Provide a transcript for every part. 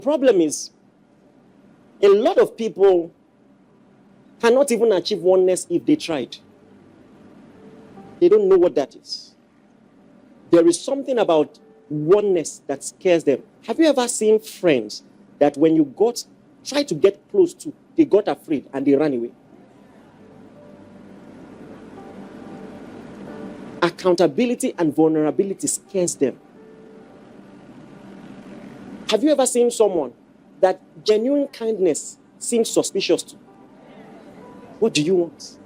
Problem is, a lot of people cannot even achieve oneness if they tried. They don't know what that is. There is something about oneness that scares them. Have you ever seen friends that when you try to get close to, they got afraid and they ran away? Accountability and vulnerability scares them. Have you ever seen someone that genuine kindness seems suspicious to? What do you want?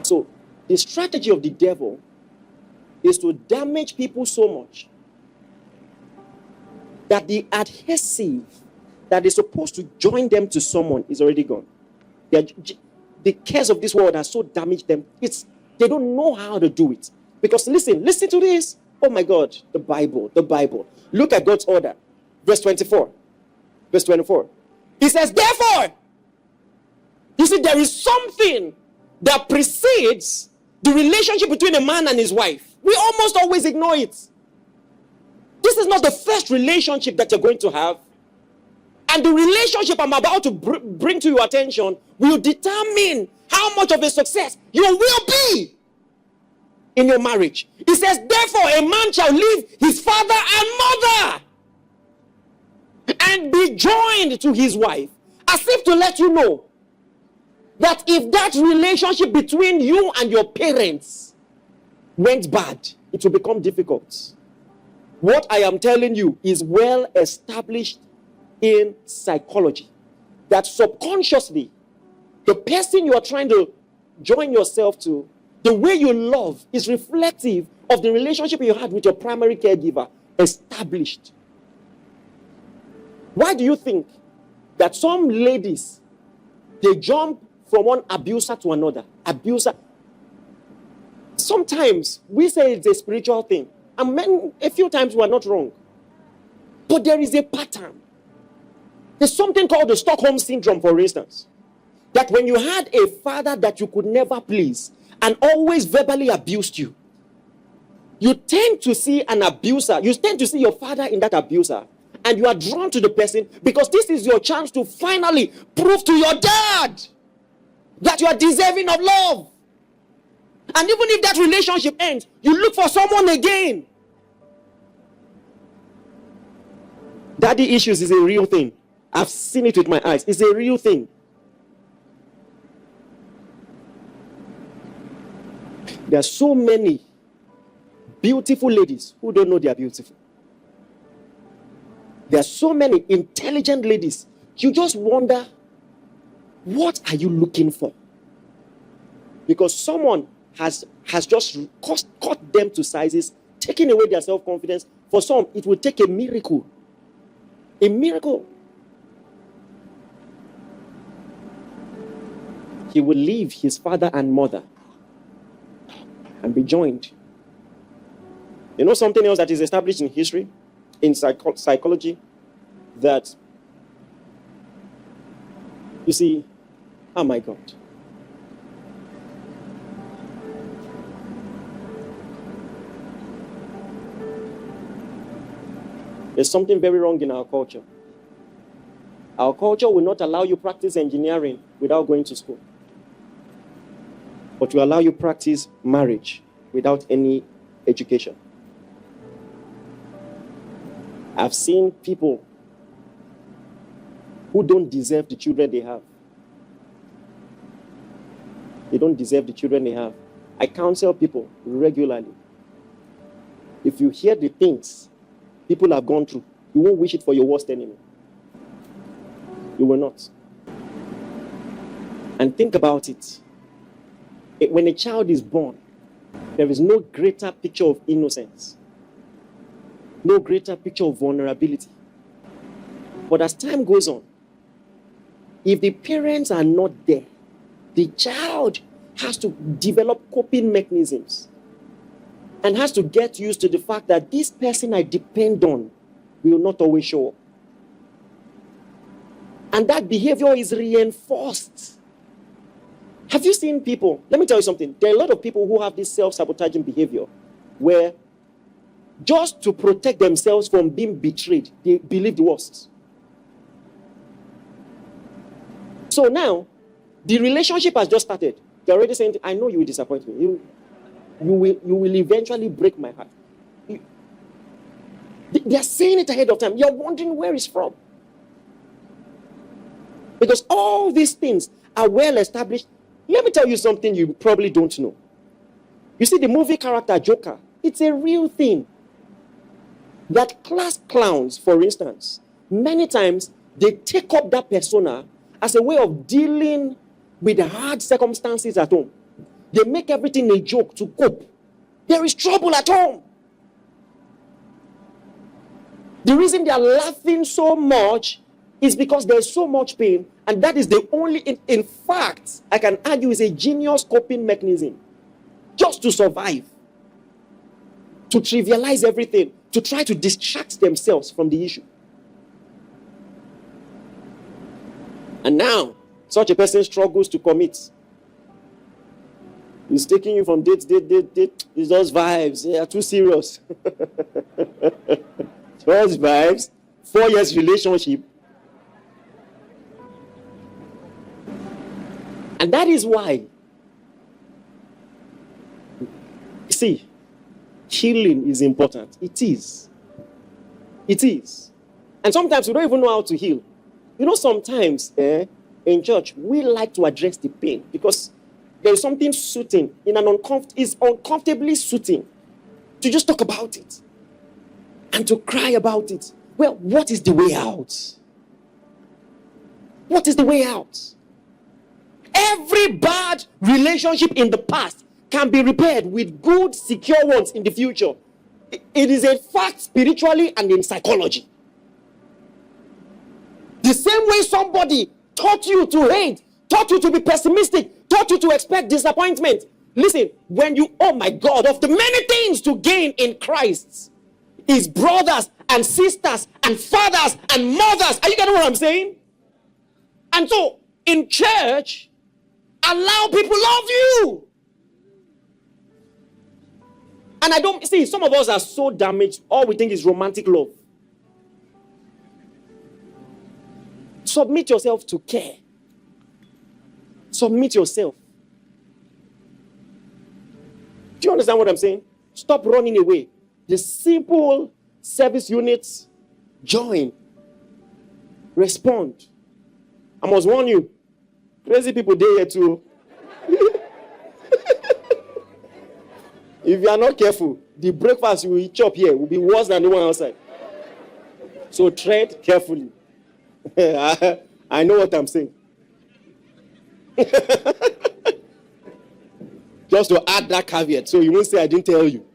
So, the strategy of the devil is to damage people so much that the adhesive that is supposed to join them to someone is already gone. The cares of this world have so damaged them. They don't know how to do it. Because listen to this. Oh my God, the Bible. Look at God's order. Verse 24. He says, therefore, you see, there is something that precedes the relationship between a man and his wife. We almost always ignore it. This is not the first relationship that you're going to have. And the relationship I'm about to bring to your attention will determine how much of a success you will be in your marriage. He says, therefore, a man shall leave his father and mother and be joined to his wife, as if to let you know that if that relationship between you and your parents went bad, it will become difficult. What I am telling you is well established in psychology, that subconsciously, the person you are trying to join yourself to, the way you love is reflective of the relationship you had with your primary caregiver established. Why do you think that some ladies, they jump from one abuser to another? Abuser. Sometimes we say it's a spiritual thing. And men, a few times we are not wrong. But there is a pattern. There's something called the Stockholm Syndrome, for instance. That when you had a father that you could never please and always verbally abused you, you tend to see an abuser. You tend to see your father in that abuser. And you are drawn to the person because this is your chance to finally prove to your dad that you are deserving of love. And even if that relationship ends, you look for someone again. Daddy issues is a real thing. I've seen it with my eyes. It's a real thing. There are so many beautiful ladies who don't know they are beautiful. There are so many intelligent ladies. You just wonder, what are you looking for? Because someone has just cut them to sizes, taking away their self-confidence. For some, it will take a miracle. A miracle. He will leave his father and mother and be joined. You know something else that is established in history, in psychology, that, you see, oh my God. There's something very wrong in our culture. Our culture will not allow you practice engineering without going to school. But will allow you practice marriage without any education. I've seen people who don't deserve the children they have. They don't deserve the children they have. I counsel people regularly. If you hear the things people have gone through, you won't wish it for your worst enemy. You will not. And think about it. When a child is born, there is no greater picture of innocence, no greater picture of vulnerability. But as time goes on, if the parents are not there, the child has to develop coping mechanisms and has to get used to the fact that this person I depend on will not always show up. And that behavior is reinforced. Have you seen people? Let me tell you something. There are a lot of people who have this self-sabotaging behavior. where just to protect themselves from being betrayed, they believe the worst. So now, the relationship has just started. They're already saying, I know you will disappoint me. You will eventually break my heart. They are saying it ahead of time. You're wondering where it's from. Because all these things are well established. Let me tell you something you probably don't know. You see, the movie character Joker, it's a real thing. That class clowns, for instance, many times they take up that persona as a way of dealing with the hard circumstances at home. They make everything a joke to cope. There is trouble at home. The reason they are laughing so much is because there is so much pain, and that is the only, in fact, I can argue is a genius coping mechanism. Just to survive. To trivialize everything. To try to distract themselves from the issue. And now, such a person struggles to commit. He's taking you from date. It's just vibes. They are too serious. Just vibes. 4 years relationship. And that is why, see, healing is important. It is. It is. And sometimes we don't even know how to heal. You know, sometimes in church, we like to address the pain because there is something soothing, is uncomfortably soothing to just talk about it and to cry about it. Well, what is the way out? What is the way out? Every bad relationship in the past can be repaired with good, secure ones in the future. It is a fact spiritually and in psychology. The same way somebody taught you to hate, taught you to be pessimistic, taught you to expect disappointment. Listen, when you, oh my God, of the many things to gain in Christ, his brothers and sisters and fathers and mothers. Are you getting what I'm saying? And so, in church, allow people love you. And I don't see, some of us are so damaged, all we think is romantic love. Submit yourself to care. Submit yourself. Do you understand what I'm saying? Stop running away. The simple service units, join. Respond. I must warn you, crazy people there here too. If you are not careful, the breakfast you will chop here will be worse than the one outside. So tread carefully. I know what I'm saying. Just to add that caveat, so you won't say I didn't tell you.